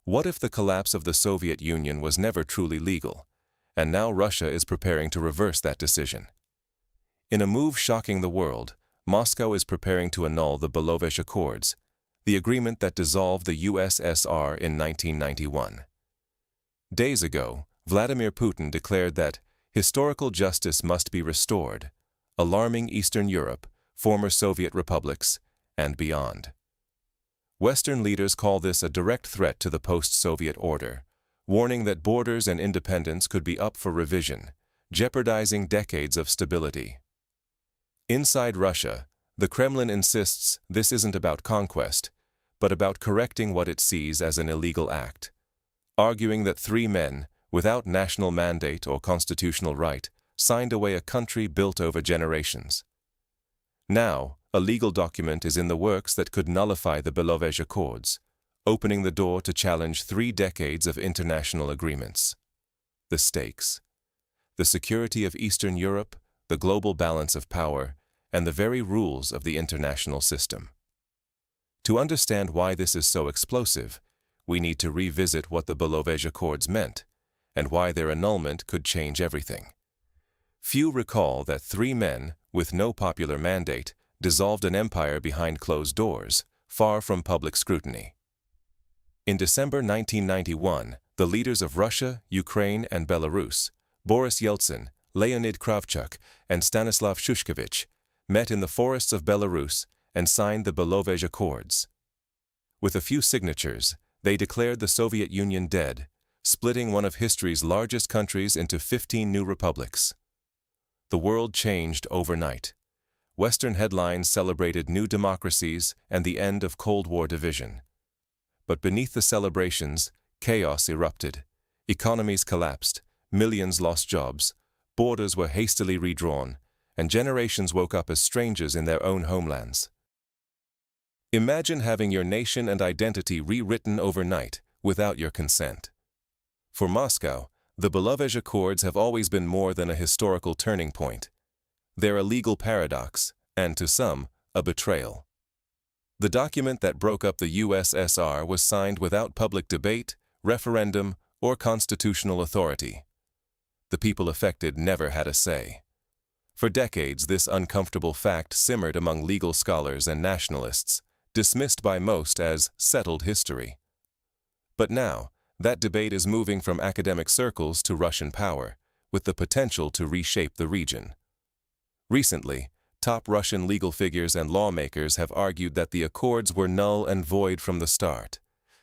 What if the collapse of the Soviet Union was never truly legal, and now Russia is preparing to reverse that decision? In a move shocking the world, Moscow is preparing to annul the Belovezh Accords, the agreement that dissolved the USSR in 1991. Days ago, Vladimir Putin declared that historical justice must be restored, alarming Eastern Europe, former Soviet republics, and beyond. Western leaders call this a direct threat to the post-Soviet order, warning that borders and independence could be up for revision, jeopardizing decades of stability. Inside Russia, the Kremlin insists this isn't about conquest, but about correcting what it sees as an illegal act, arguing that three men, without national mandate or constitutional right, signed away a country built over generations. Now, a legal document is in the works that could nullify the Belovezh Accords, opening the door to challenge 3 decades of international agreements. The stakes: the security of Eastern Europe, the global balance of power, and the very rules of the international system. To understand why this is so explosive, we need to revisit what the Belovezh Accords meant, and why their annulment could change everything. Few recall that 3 men, with no popular mandate, dissolved an empire behind closed doors, far from public scrutiny. In December 1991, the leaders of Russia, Ukraine, and Belarus, Boris Yeltsin, Leonid Kravchuk, and Stanislav Shushkevich, met in the forests of Belarus and signed the Belovezh Accords. With a few signatures, they declared the Soviet Union dead, splitting one of history's largest countries into 15 new republics. The world changed overnight. Western headlines celebrated new democracies and the end of Cold War division. But beneath the celebrations, chaos erupted. Economies collapsed, millions lost jobs, borders were hastily redrawn, and generations woke up as strangers in their own homelands. Imagine having your nation and identity rewritten overnight without your consent. For Moscow, the Belovezh Accords have always been more than a historical turning point. They're a legal paradox, and to some, a betrayal. The document that broke up the USSR was signed without public debate, referendum, or constitutional authority. The people affected never had a say. For decades, this uncomfortable fact simmered among legal scholars and nationalists, dismissed by most as settled history. But now, that debate is moving from academic circles to Russian power, with the potential to reshape the region. Recently, top Russian legal figures and lawmakers have argued that the accords were null and void from the start,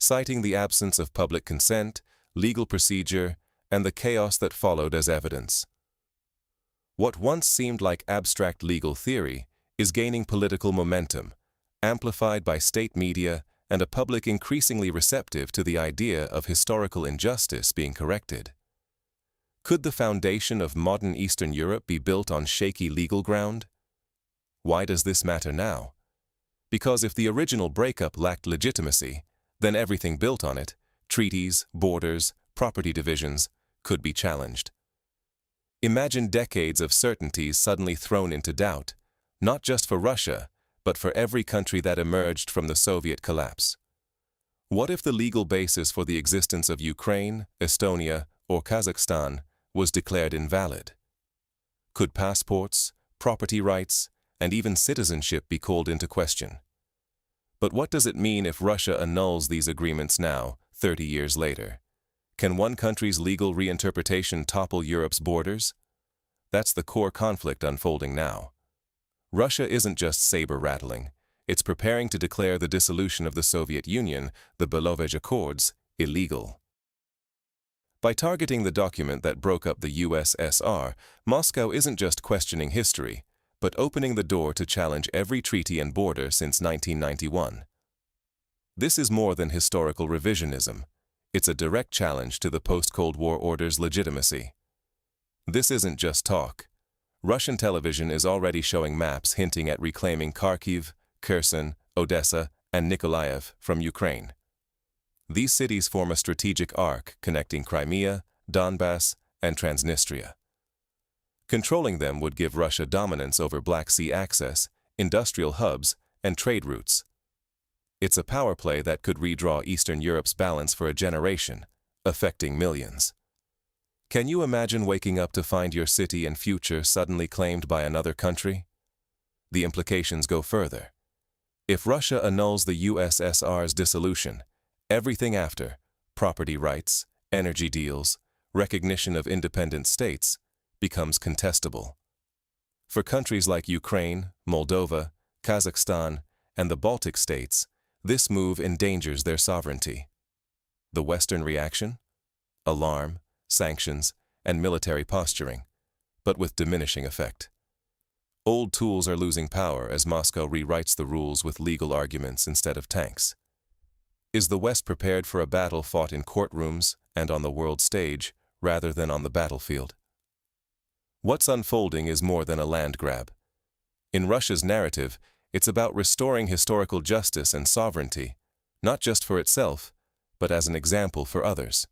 citing the absence of public consent, legal procedure, and the chaos that followed as evidence. What once seemed like abstract legal theory is gaining political momentum, amplified by state media and a public increasingly receptive to the idea of historical injustice being corrected. Could the foundation of modern Eastern Europe be built on shaky legal ground? Why does this matter now? Because if the original breakup lacked legitimacy, then everything built on it, treaties, borders, property divisions, could be challenged. Imagine decades of certainties suddenly thrown into doubt, not just for Russia, but for every country that emerged from the Soviet collapse. What if the legal basis for the existence of Ukraine, Estonia, or Kazakhstan was declared invalid? Could passports, property rights, and even citizenship be called into question? But what does it mean if Russia annuls these agreements now, 30 years later? Can one country's legal reinterpretation topple Europe's borders? That's the core conflict unfolding now. Russia isn't just saber-rattling. It's preparing to declare the dissolution of the Soviet Union, the Belovezh Accords, illegal. By targeting the document that broke up the USSR, Moscow isn't just questioning history, but opening the door to challenge every treaty and border since 1991. This is more than historical revisionism. It's a direct challenge to the post-Cold War order's legitimacy. This isn't just talk. Russian television is already showing maps hinting at reclaiming Kharkiv, Kherson, Odessa, and Nikolaev from Ukraine. These cities form a strategic arc connecting Crimea, Donbass, and Transnistria. Controlling them would give Russia dominance over Black Sea access, industrial hubs, and trade routes. It's a power play that could redraw Eastern Europe's balance for a generation, affecting millions. Can you imagine waking up to find your city and future suddenly claimed by another country? The implications go further. If Russia annuls the USSR's dissolution, everything after, property rights, energy deals, recognition of independent states, becomes contestable. For countries like Ukraine, Moldova, Kazakhstan, and the Baltic states, this move endangers their sovereignty. The Western reaction? Alarm, sanctions, and military posturing, but with diminishing effect. Old tools are losing power as Moscow rewrites the rules with legal arguments instead of tanks. Is the West prepared for a battle fought in courtrooms and on the world stage rather than on the battlefield? What's unfolding is more than a land grab. In Russia's narrative, it's about restoring historical justice and sovereignty, not just for itself, but as an example for others.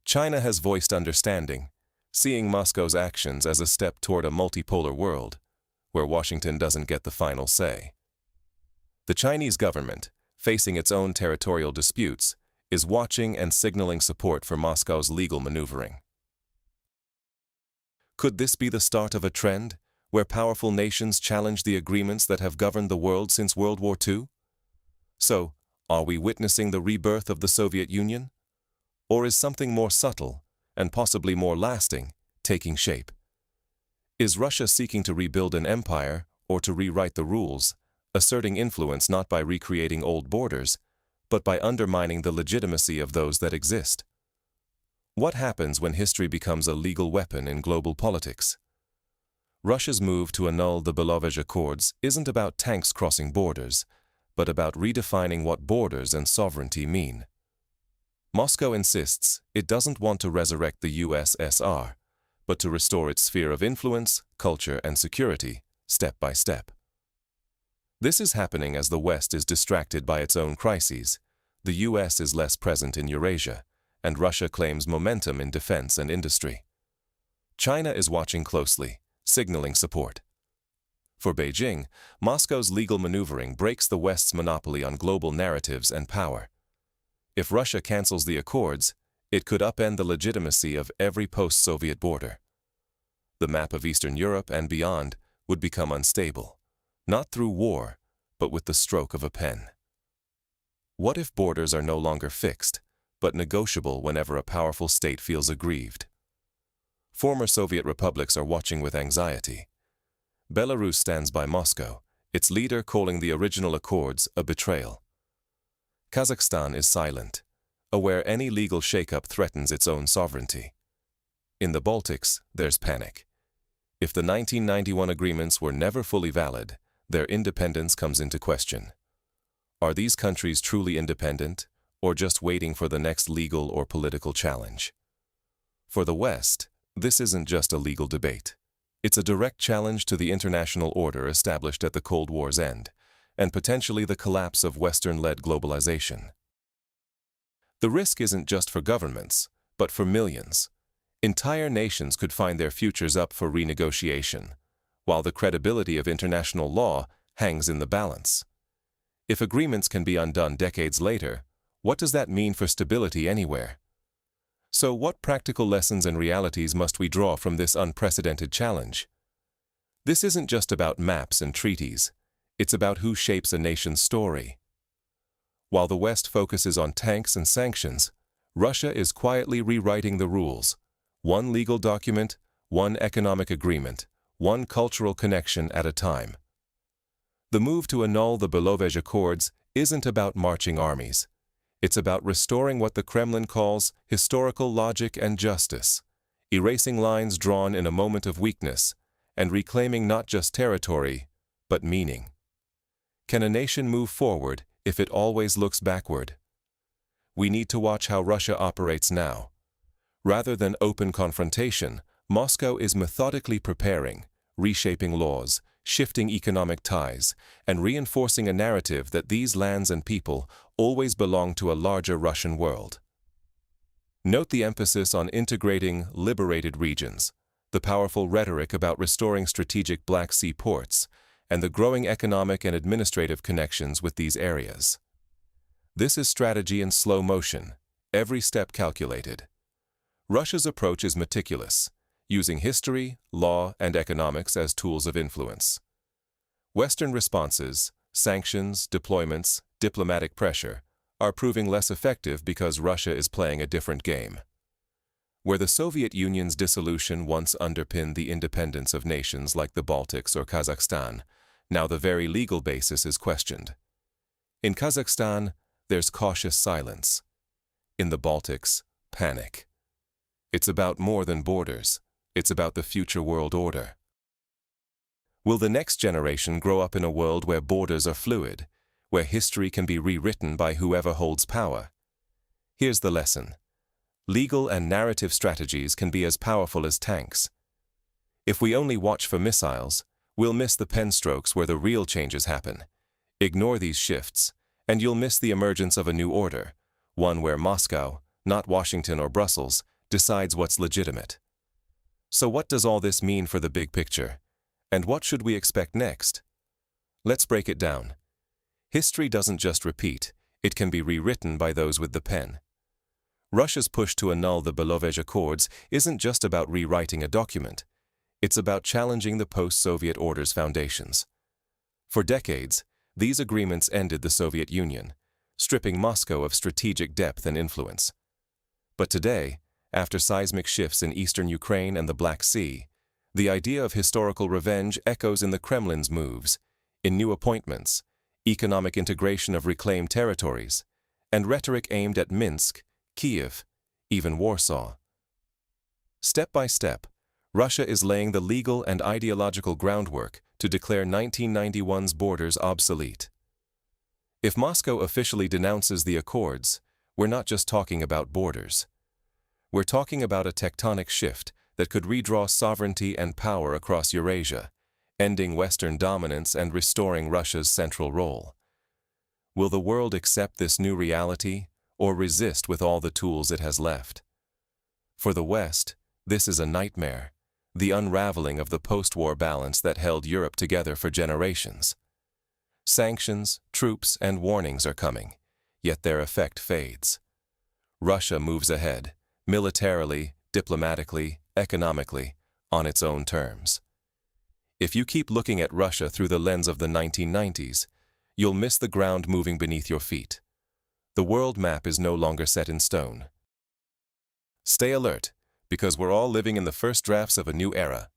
China has voiced understanding, seeing Moscow's actions as a step toward a multipolar world, where Washington doesn't get the final say. The Chinese government, facing its own territorial disputes, is watching and signaling support for Moscow's legal maneuvering. Could this be the start of a trend, where powerful nations challenge the agreements that have governed the world since World War II? So, are we witnessing the rebirth of the Soviet Union? Or is something more subtle, and possibly more lasting, taking shape? Is Russia seeking to rebuild an empire or to rewrite the rules, asserting influence not by recreating old borders, but by undermining the legitimacy of those that exist? What happens when history becomes a legal weapon in global politics? Russia's move to annul the Belovezh Accords isn't about tanks crossing borders, but about redefining what borders and sovereignty mean. Moscow insists it doesn't want to resurrect the USSR, but to restore its sphere of influence, culture, and security, step by step. This is happening as the West is distracted by its own crises, the US is less present in Eurasia, and Russia claims momentum in defense and industry. China is watching closely, signaling support. For Beijing, Moscow's legal maneuvering breaks the West's monopoly on global narratives and power. If Russia cancels the accords, it could upend the legitimacy of every post-Soviet border. The map of Eastern Europe and beyond would become unstable, not through war, but with the stroke of a pen. What if borders are no longer fixed, but negotiable whenever a powerful state feels aggrieved? Former Soviet republics are watching with anxiety. Belarus stands by Moscow, its leader calling the original accords a betrayal. Kazakhstan is silent, aware any legal shakeup threatens its own sovereignty. In the Baltics, there's panic. If the 1991 agreements were never fully valid, their independence comes into question. Are these countries truly independent, or just waiting for the next legal or political challenge? For the West, this isn't just a legal debate. It's a direct challenge to the international order established at the Cold War's end, and potentially the collapse of Western-led globalization. The risk isn't just for governments, but for millions. Entire nations could find their futures up for renegotiation, while the credibility of international law hangs in the balance. If agreements can be undone decades later, what does that mean for stability anywhere? So what practical lessons and realities must we draw from this unprecedented challenge? This isn't just about maps and treaties. It's about who shapes a nation's story. While the West focuses on tanks and sanctions, Russia is quietly rewriting the rules. One legal document, one economic agreement, one cultural connection at a time. The move to annul the Belovezh Accords isn't about marching armies. It's about restoring what the Kremlin calls historical logic and justice, erasing lines drawn in a moment of weakness, and reclaiming not just territory, but meaning. Can a nation move forward if it always looks backward? We need to watch how Russia operates now. Rather than open confrontation, Moscow is methodically preparing, reshaping laws, shifting economic ties, and reinforcing a narrative that these lands and people always belong to a larger Russian world. Note the emphasis on integrating liberated regions, the powerful rhetoric about restoring strategic Black Sea ports, and the growing economic and administrative connections with these areas. This is strategy in slow motion, every step calculated. Russia's approach is meticulous, using history, law, and economics as tools of influence. Western responses, sanctions, deployments, diplomatic pressure, are proving less effective because Russia is playing a different game. Where the Soviet Union's dissolution once underpinned the independence of nations like the Baltics or Kazakhstan, now the very legal basis is questioned. In Kazakhstan, there's cautious silence. In the Baltics, panic. It's about more than borders. It's about the future world order. Will the next generation grow up in a world where borders are fluid, where history can be rewritten by whoever holds power? Here's the lesson. Legal and narrative strategies can be as powerful as tanks. If we only watch for missiles, we'll miss the pen strokes where the real changes happen. Ignore these shifts, and you'll miss the emergence of a new order, one where Moscow, not Washington or Brussels, decides what's legitimate. So what does all this mean for the big picture? And what should we expect next? Let's break it down. History doesn't just repeat, it can be rewritten by those with the pen. Russia's push to annul the Belovezh Accords isn't just about rewriting a document. It's about challenging the post-Soviet order's foundations. For decades, these agreements ended the Soviet Union, stripping Moscow of strategic depth and influence. But today, after seismic shifts in eastern Ukraine and the Black Sea, the idea of historical revenge echoes in the Kremlin's moves, in new appointments, economic integration of reclaimed territories, and rhetoric aimed at Minsk, Kiev, even Warsaw. Step by step, Russia is laying the legal and ideological groundwork to declare 1991's borders obsolete. If Moscow officially denounces the Accords, we're not just talking about borders. We're talking about a tectonic shift that could redraw sovereignty and power across Eurasia, ending Western dominance and restoring Russia's central role. Will the world accept this new reality, or resist with all the tools it has left? For the West, this is a nightmare, the unraveling of the post-war balance that held Europe together for generations. Sanctions, troops, and warnings are coming, yet their effect fades. Russia moves ahead, militarily, diplomatically, economically, on its own terms. If you keep looking at Russia through the lens of the 1990s, you'll miss the ground moving beneath your feet. The world map is no longer set in stone. Stay alert, because we're all living in the first drafts of a new era.